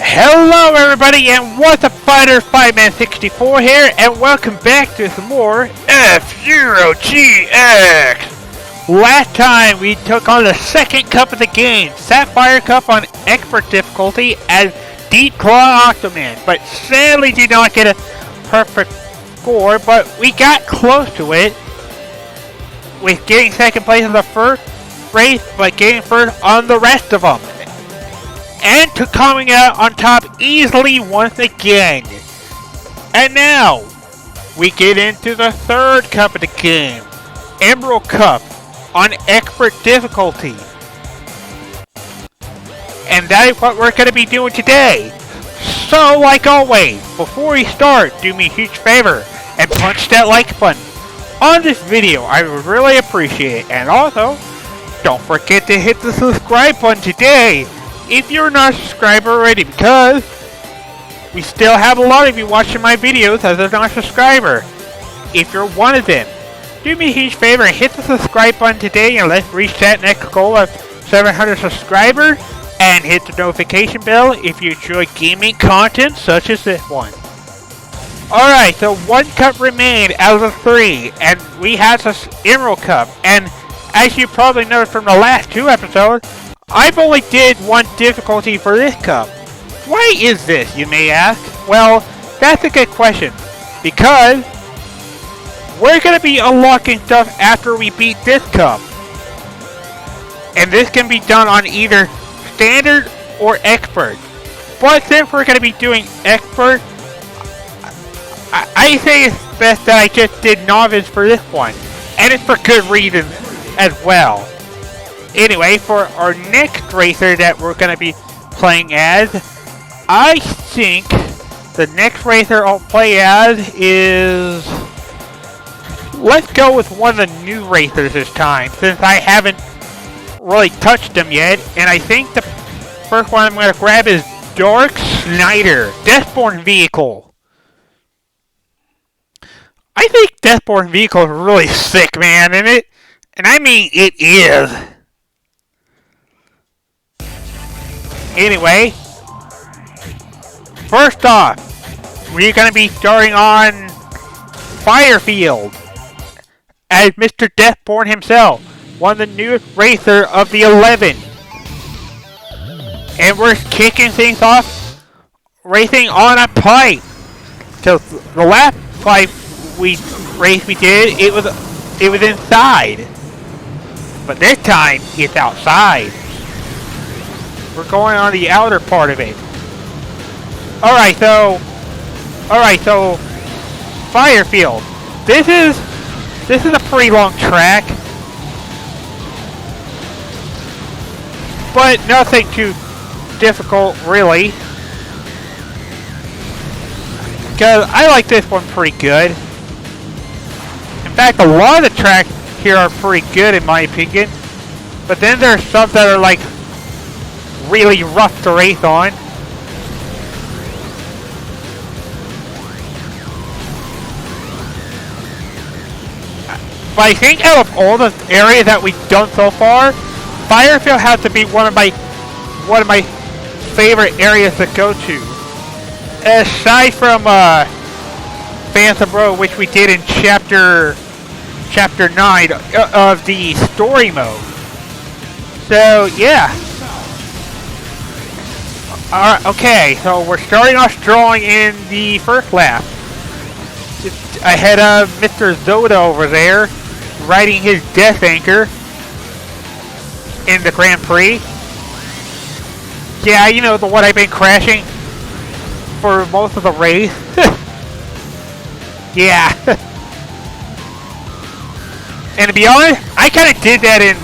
Hello everybody, and what's up, Fighter 5Man64 here, and welcome back to some more F-Zero GX! Last time we took on the second cup of the game, Sapphire Cup on Expert difficulty as Deep Claw Octoman, but sadly did not get a perfect score, but we got close to it with getting second place in the first race, but getting first on the rest of them. And to coming out on top easily once again. And now, we get into the third cup of the game, Emerald Cup on Expert difficulty. And that is what we're going to be doing today. So, like always, before we start, do me a huge favor and punch that like button on this video. I would really appreciate it. And also, don't forget to hit the subscribe button today if you're not a subscriber already, because we still have a lot of you watching my videos as a non-subscriber. If you're one of them, do me a huge favor and hit the subscribe button today, and let's reach that next goal of 700 subscribers, and hit the notification bell if you enjoy gaming content such as this one. Alright, so one cup remained out of the three, and we have this Emerald Cup, and as you probably noticed from the last two episodes, I've only did one difficulty for this cup. Why is this, you may ask? Well, that's a good question. Because we're going to be unlocking stuff after we beat this cup. And this can be done on either standard or expert. But since we're going to be doing expert, I say it's best that I just did novice for this one. And it's for good reasons as well. Anyway, for our next racer that we're going to be playing as, I think the next racer I'll play as is... Let's go with one of the new racers this time, since I haven't really touched them yet. And I think the first one I'm going to grab is Dark Snyder, Deathborn Vehicle. I think Deathborn Vehicle is really sick, man, isn't it? And I mean, it is. Anyway, first off, we're going to be starting on Firefield as Mr. Deathborn himself, one of the newest racer of the 11. And we're kicking things off racing on a pipe. So the last pipe race we did, it was inside. But this time, it's outside. We're going on the outer part of it. Alright, so Firefield. This is a pretty long track. But nothing too difficult, really. Because I like this one pretty good. In fact, a lot of the tracks here are pretty good in my opinion. But then there's some that are like really rough to race on. But I think out of all the areas that we've done so far, Firefield has to be one of my favorite areas to go to. Aside from Phantom Road, which we did in chapter 9 of the story mode. So yeah. Alright, okay, so we're starting off strong in the first lap. Just ahead of Mr. Zoda over there, riding his death anchor in the Grand Prix. Yeah, you know, the one I've been crashing for most of the race. Yeah. And to be honest, I kind of did that in...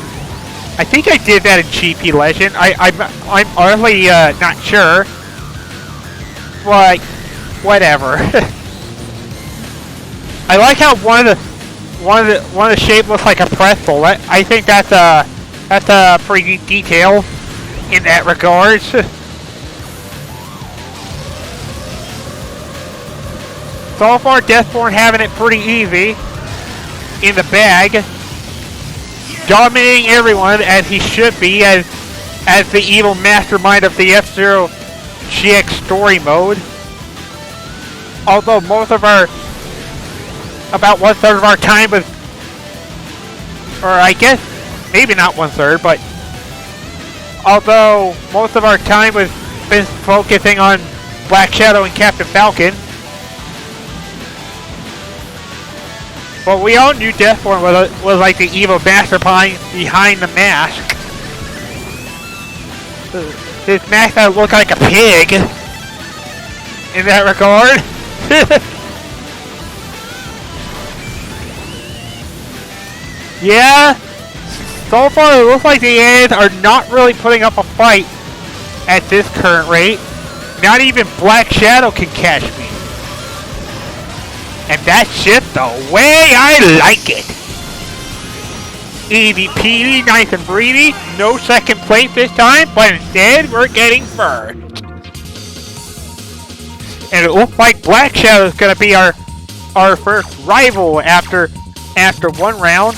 I think I did that in GP Legend. I'm honestly not sure, but whatever. I like how one of the shape looks like a pretzel. I think that's a pretty neat detail in that regard. So far, Deathborn having it pretty easy in the bag. Dominating everyone as he should be, as the evil mastermind of the F-Zero GX story mode. Although about 1/3 of our time was, or I guess, maybe not 1/3, but although most of our time was been focusing on Black Shadow and Captain Falcon. But we all knew Deathborn was like the evil mastermind behind the mask. His mask looked like a pig in that regard. Yeah, so far it looks like the aliens are not really putting up a fight at this current rate. Not even Black Shadow can catch me. And that's just the way I like it. Easy peasy, nice and breezy. No second place this time, but instead we're getting first. And it looks like Black Shadow is going to be our first rival after one round.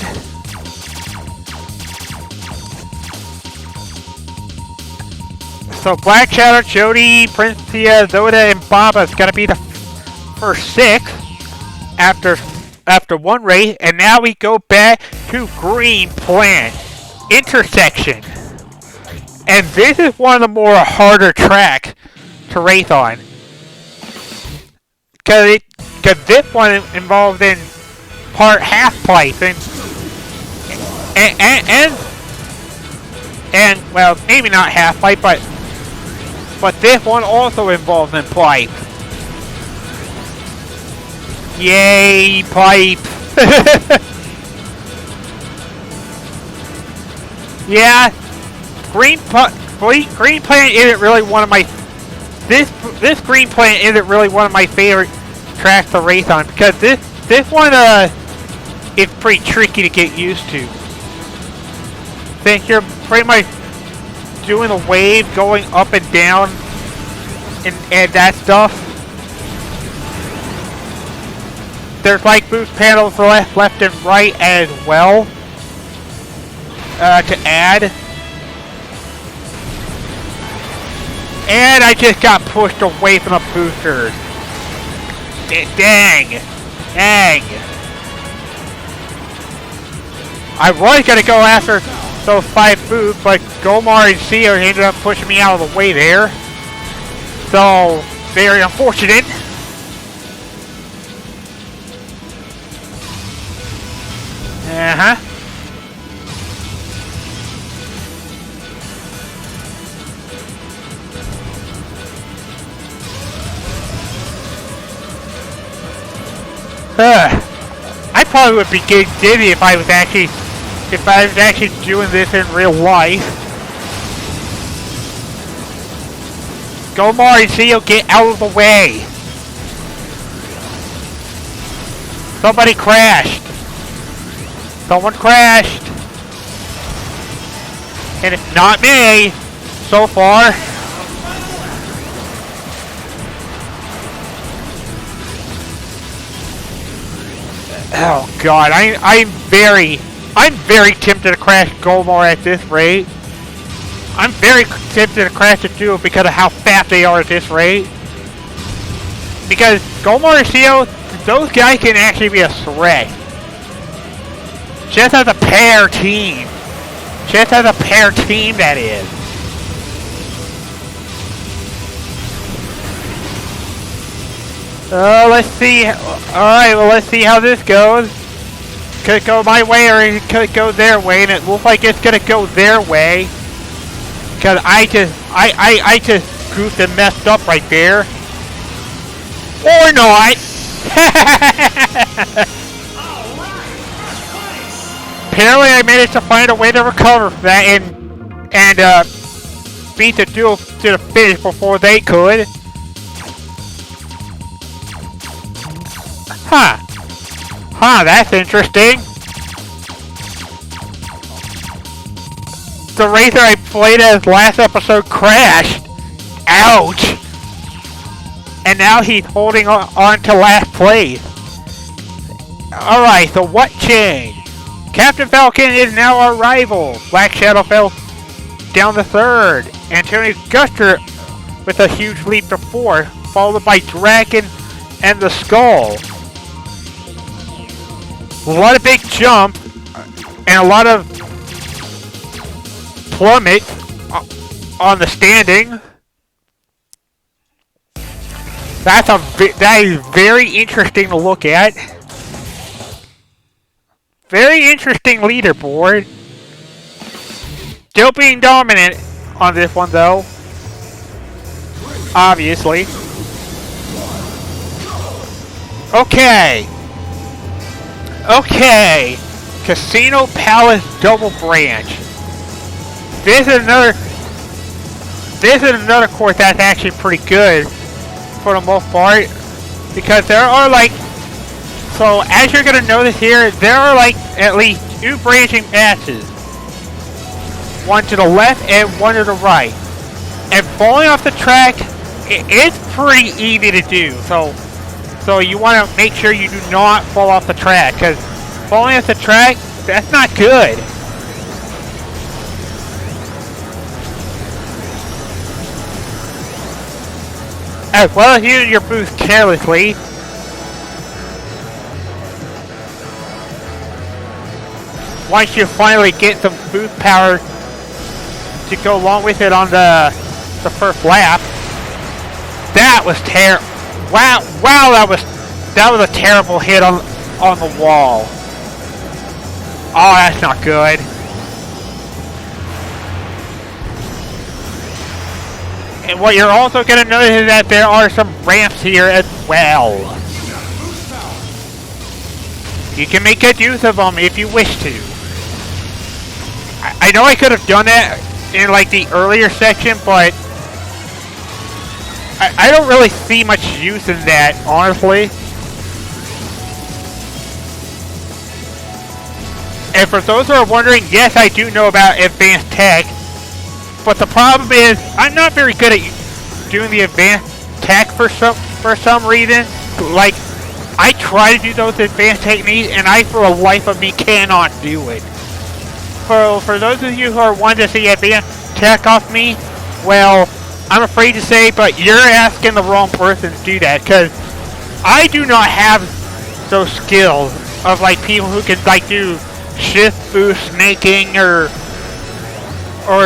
So Black Shadow, Jody, Princia, Zoda, and Baba is going to be the first 6 after one race, and now we go back to Green Plant intersection. And this is one of the more harder tracks to race on, because this one involves in part half pipe and well, maybe not half pipe, but this one also involves in pipe. Yay, pipe! Yeah, Green Plant isn't really one of my this Green Plant isn't really one of my favorite tracks to race on, because this one is pretty tricky to get used to. Since you're pretty much doing a wave going up and down and that stuff. There's like boost panels left and right as well to add. And I just got pushed away from the boosters. Dang. I was gonna go after those 5 boosts, but Gomar and Sia ended up pushing me out of the way there. So, very unfortunate. I probably would be getting dizzy if I was actually doing this in real life. Gomar and Sia, get out of the way. Somebody crashed. Someone crashed. And it's not me, so far. Oh god, I'm very tempted to crash Gomar at this rate. I'm very tempted to crash the duo because of how fast they are at this rate. Because Gomar and Sia, those guys can actually be a threat. Just as a pair team. That is. Let's see. Alright, well, let's see how this goes. Could go my way or it could go their way, and it looks like it's gonna go their way. Because I just goofed and messed up right there. Or not! Apparently I managed to find a way to recover from that and beat the duo to the finish before they could. Huh, that's interesting. The racer I played as last episode crashed. Ouch! And now he's holding on to last place. Alright, so what changed? Captain Falcon is now our rival. Black Shadow fell down to 3rd. Antonio Guster with a huge leap to 4, followed by Dragon and the Skull. A lot of big jump and a lot of plummet on the standing. That is very interesting to look at. Very interesting leaderboard. Still being dominant on this one though. Obviously. Okay. Okay. Casino Palace Double Branch. This is another course that's actually pretty good for the most part, because there are like, so as you're gonna notice here, there are like at least 2 branching paths, one to the left and one to the right, and falling off the track, it's pretty easy to do. So you want to make sure you do not fall off the track, because falling off the track, that's not good. As well as using your boost carelessly. Once you finally get some boost power to go along with it on the first lap. That was wow, that was a terrible hit on the wall. Oh, that's not good. And what you're also going to notice is that there are some ramps here as well. You can make good use of them if you wish to. I know I could have done that in like the earlier section, but I don't really see much use in that, honestly. And for those who are wondering, yes, I do know about advanced tech. But the problem is, I'm not very good at doing the advanced tech for some reason. Like, I try to do those advanced techniques, and I, for the life of me, cannot do it. For those of you who are wanting to see advanced tech off me, well, I'm afraid to say, but you're asking the wrong person to do that, because I do not have those skills of, like, people who can, like, do shift boost snaking, or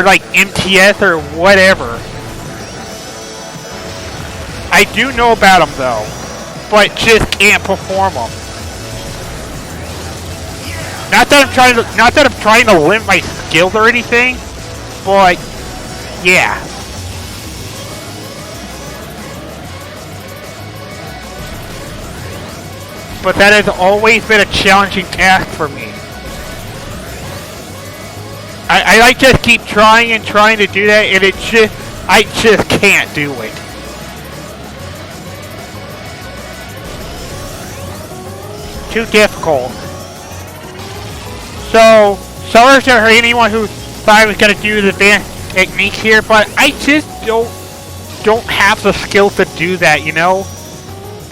like MTS or whatever. I do know about them though, but just can't perform them. Not that I'm trying to limit my skills or anything, but yeah. But that has always been a challenging task for me. I like to keep trying and trying to do that, and I just can't do it. Too difficult. So, sorry to anyone who thought I was gonna do the advanced techniques here, but I just don't have the skills to do that, you know?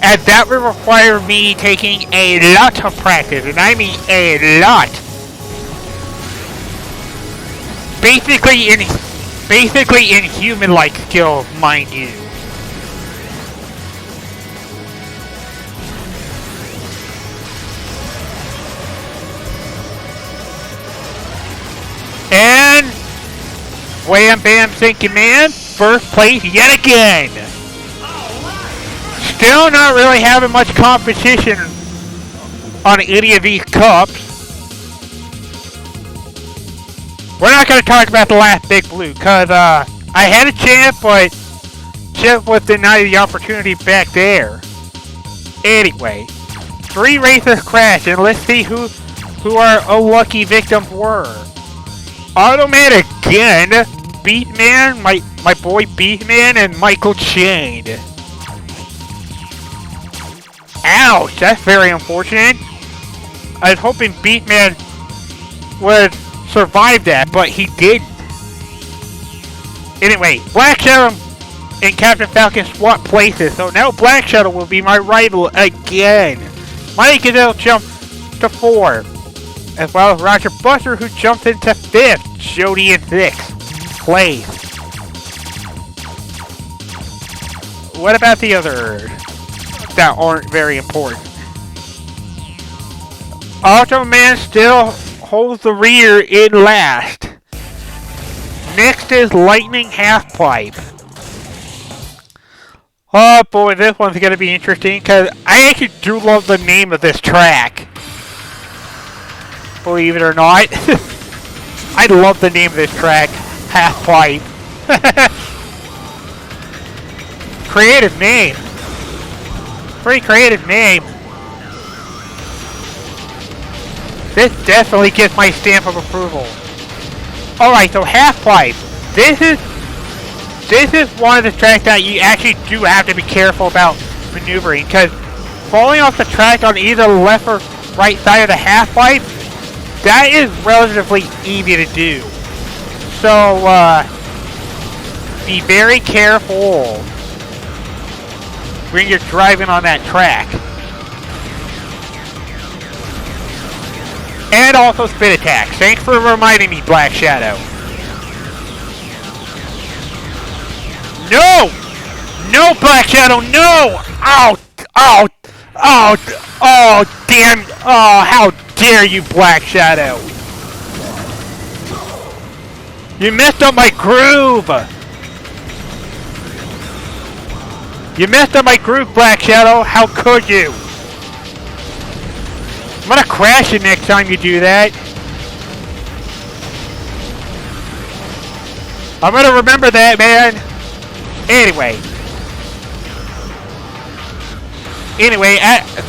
And that would require me taking a lot of practice, and I mean a lot. Basically in human-like skill, mind you. And wham bam thinking man, first place yet again. Still not really having much competition on any of these cups. We're not going to talk about the last Big Blue, because I had a chance, but just was denied the opportunity back there. Anyway, 3 racers crashed, and let's see who our unlucky victims were. Automan again, Beatman, my boy Beatman, and Michael Chain. Ouch, that's very unfortunate. I was hoping Beatman would survive that, but he didn't. Anyway, Black Shadow and Captain Falcon swap places, so now Black Shadow will be my rival again. Mike Gazelle jumped to 4, as well as Roger Buster, who jumped into 5th, Jody in 6th place. what about the others that aren't very important? Automan still holds the rear in last. Next is Lightning Halfpipe. Oh boy, this one's gonna be interesting because I actually do love the name of this track. Believe it or not. I love the name of this track, Halfpipe. Creative name. Pretty creative name. This definitely gets my stamp of approval. Alright, so Halfpipe. This is one of the tracks that you actually do have to be careful about maneuvering, because falling off the track on either left or right side of the halfpipe, that is relatively easy to do. So, be very careful when you're driving on that track. And also spin attacks. Thanks for reminding me, Black Shadow. No! No, Black Shadow, no! Ow! Ow! Oh! Oh, damn! Oh, how dare you, Black Shadow! You messed up my groove! You messed up my groove, Black Shadow! How could you? I'm gonna crash you next time you do that. I'm gonna remember that, man. Anyway,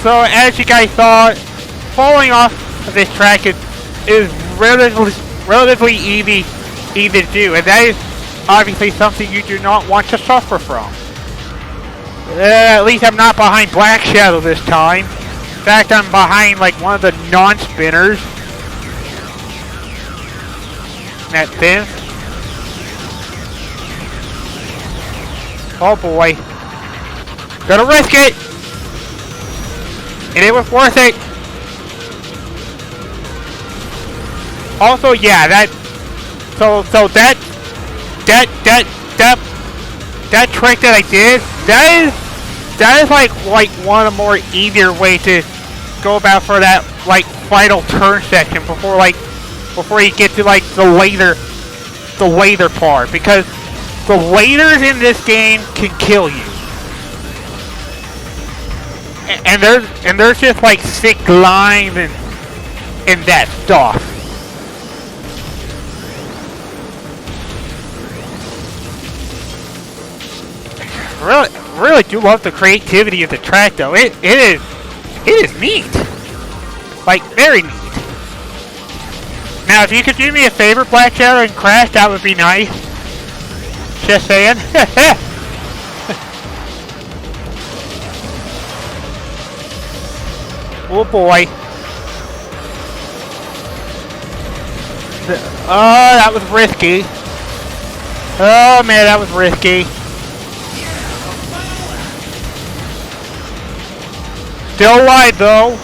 so as you guys saw, falling off of this track is relatively easy to do, and that is obviously something you do not want to suffer from. At least I'm not behind Black Shadow this time. In fact, I'm behind like one of the non-spinners. That spins. Oh boy. Gonna risk it! And it was worth it! Also, yeah, that trick that I did, that is like one of the more easier way to go about for that like final turn section before you get to like the later part, because the laters in this game can kill you. And there's just like thick lines and that stuff. Really do love the creativity of the track though. It is neat. Like very neat. Now if you could do me a favor, Black Shadow, and crash, that would be nice. Just saying. Oh boy. Oh, that was risky. Oh man, that was risky. Still alive though.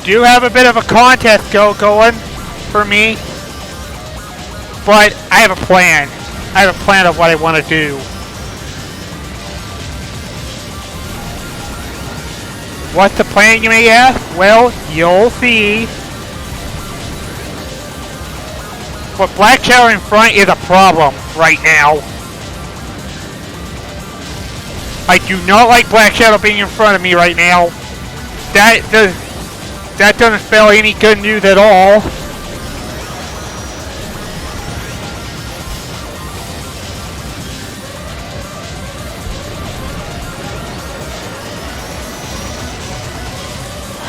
Do have a bit of a contest going for me. But I have a plan. I have a plan of what I want to do. What's the plan, you may ask? Well, you'll see. But Black Shadow in front is a problem right now. I do not like Black Shadow being in front of me right now. That doesn't spell any good news at all.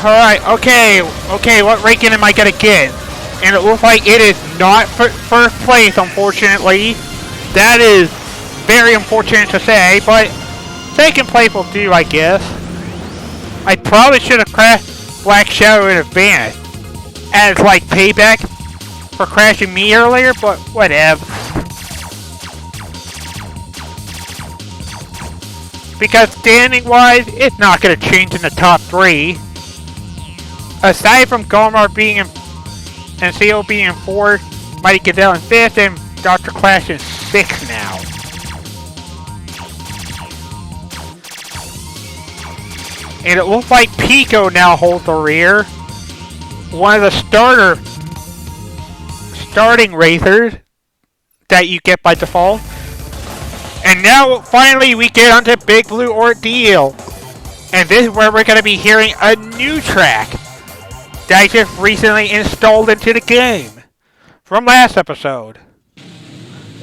Alright, okay, what ranking am I gonna get? And it looks like it is not first place, unfortunately. That is very unfortunate to say, but second place will do, I guess. I probably should have crashed Black Shadow in advance as like payback for crashing me earlier, but whatever. Because standing wise, it's not going to change in the top 3. Aside from Gomar being in and CO being in 4th, Mighty Gazelle in 5th, and Dr. Clash in 6th. 6 now. And it looks like Pico now holds the rear. One of the starting racers that you get by default. And now finally we get onto Big Blue Ordeal. And this is where we're going to be hearing a new track that I just recently installed into the game from last episode.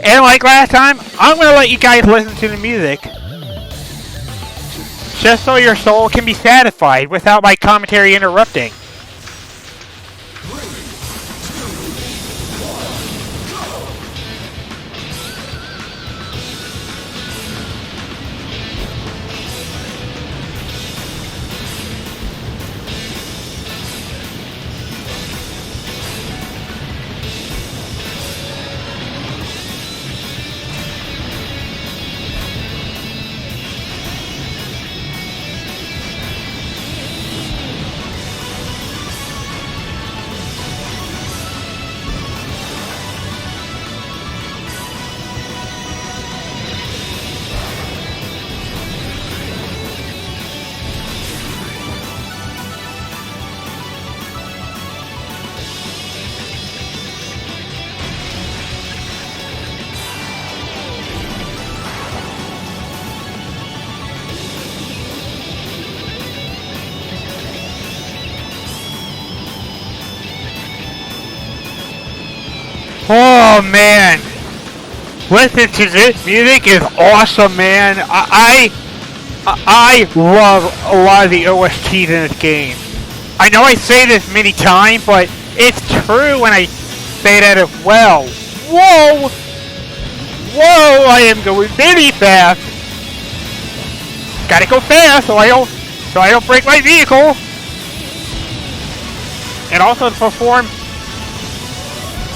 And like last time, I'm going to let you guys listen to the music just so your soul can be satisfied without my commentary interrupting. Oh man, listen to this music is awesome, man. I love a lot of the OSTs in this game. I know I say this many times, but it's true when I say that as well. Whoa! Whoa! I am going really fast. Gotta go fast so I don't break my vehicle. And also to perform.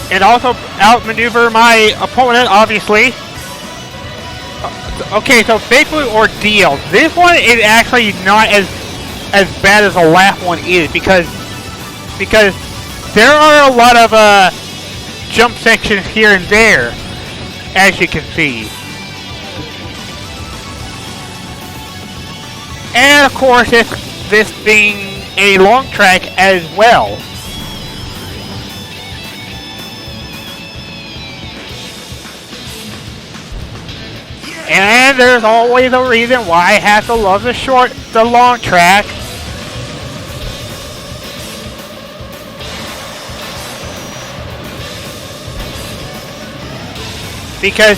And also outmaneuver my opponent, obviously. Okay, so Big Blue Ordeal. This one is actually not as bad as the last one is because there are a lot of jump sections here and there, as you can see. And of course, this being a long track as well. And there's always a reason why I have to love the long track. Because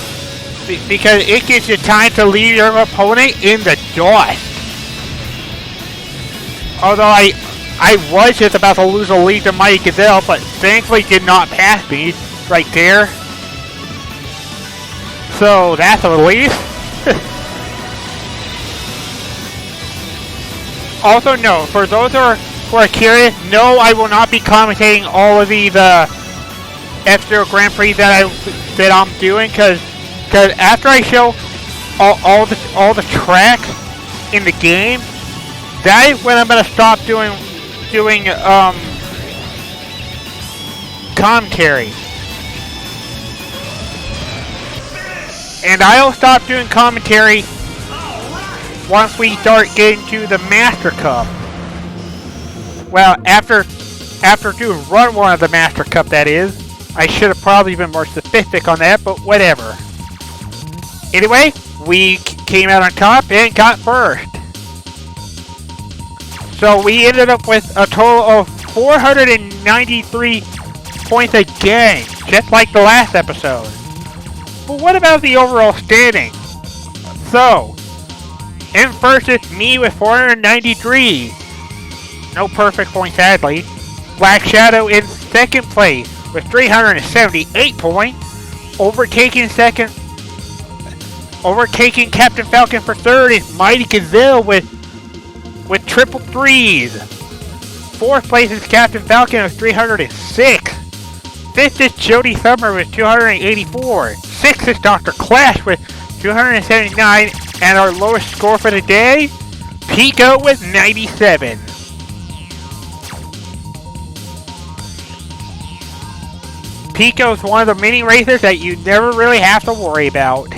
it gives you time to leave your opponent in the dust. Although I was just about to lose a lead to Mighty Gazelle, but thankfully did not pass me right there. So that's a relief. Also, no, for those who are curious, no, I will not be commentating all of the F-Zero Grand Prix that I'm doing, because after I show all the tracks in the game, that is when I'm gonna stop doing commentary. And I'll stop doing commentary once we start getting to the Master Cup. Well, after doing Run 1 of the Master Cup, that is. I should have probably been more specific on that, but whatever. Anyway, we came out on top and got first. So we ended up with a total of 493 points again, just like the last episode. But what about the overall standing? So, in first is me with 493. No perfect points, sadly. Black Shadow in second place with 378 points. Overtaking Captain Falcon for third is Mighty Gazelle with triple threes. Fourth place is Captain Falcon with 306. Fifth is Jody Summer with 284. Sixth is Dr. Clash with 279. And our lowest score for the day, Pico with 97. Pico's one of the many racers that you never really have to worry about.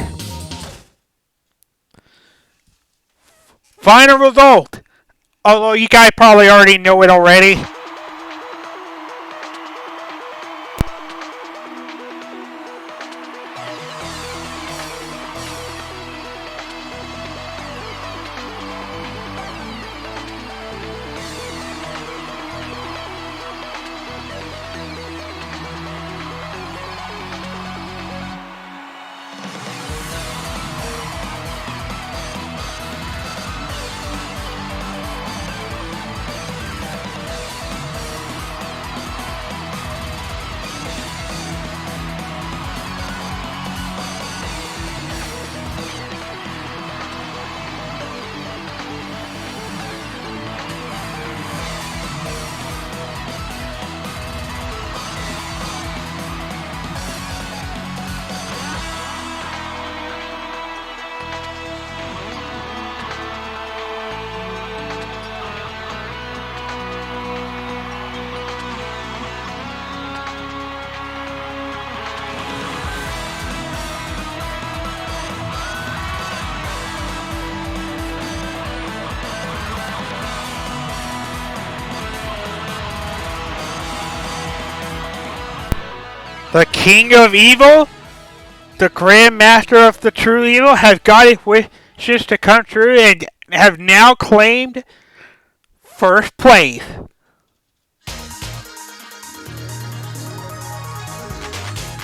Final result! Although you guys probably already know it already. The King of Evil, the Grand Master of the True Evil, has got his wishes to come true and have now claimed first place.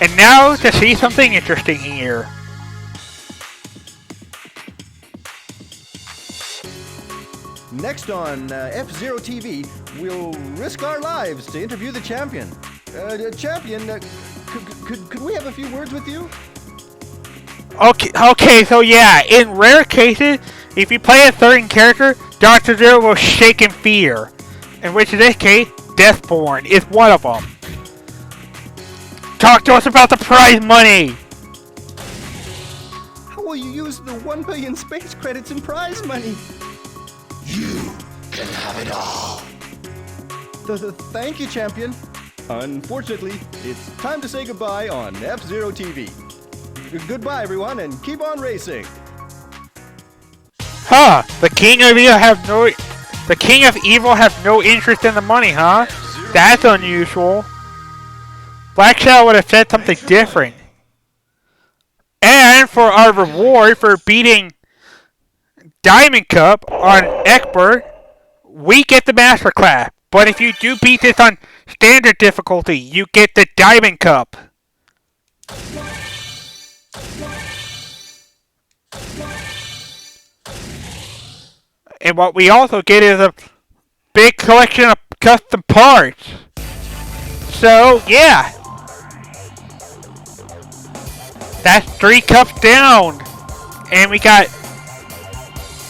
And now to see something interesting here. Next on F-Zero TV, we'll risk our lives to interview the champion. Champion, could we have a few words with you? Okay, so yeah, in rare cases, if you play a certain character, Dr. Zero will shake in fear. In which, in this case, Deathborn is one of them. Talk to us about the prize money! How will you use the 1 billion space credits in prize money? You can have it all. Thank you, champion. Unfortunately, it's time to say goodbye on F-Zero TV. Goodbye, everyone, and keep on racing. Huh? The King of Evil has no interest in the money, huh? That's unusual. Black Shadow would have said something different. And for our reward for beating Diamond Cup on Expert, we get the Master Class. But if you do beat this on Standard difficulty, you get the Diamond Cup. And what we also get is a big collection of custom parts. So, yeah. That's 3 cups down. And we got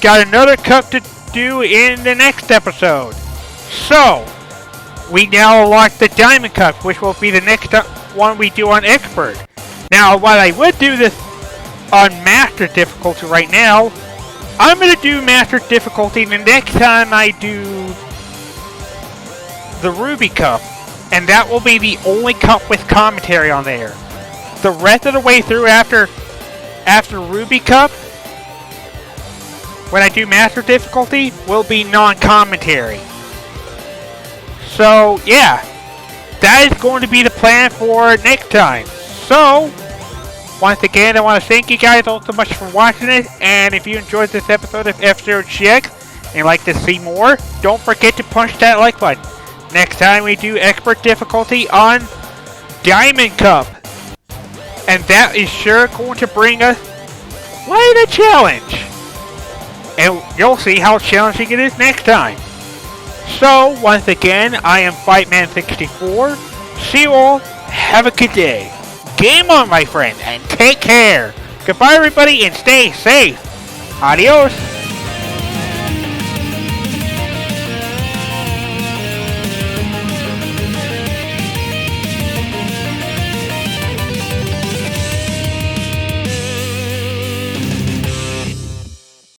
another cup to do in the next episode. So, we now unlock the Diamond Cup, which will be the next one we do on Expert. Now, while I would do this on Master difficulty right now, I'm going to do Master difficulty the next time I do the Ruby Cup. And that will be the only cup with commentary on there. The rest of the way through after Ruby Cup, when I do Master difficulty, will be non-commentary. So, yeah, that is going to be the plan for next time. So, once again, I want to thank you guys all so much for watching it. And if you enjoyed this episode of F-Zero GX and like to see more, don't forget to punch that like button. Next time we do Expert difficulty on Diamond Cup. And that is sure going to bring us quite a challenge. And you'll see how challenging it is next time. So, once again, I am Fightman64. See you all. Have a good day. Game on, my friend, and take care. Goodbye, everybody, and stay safe. Adios.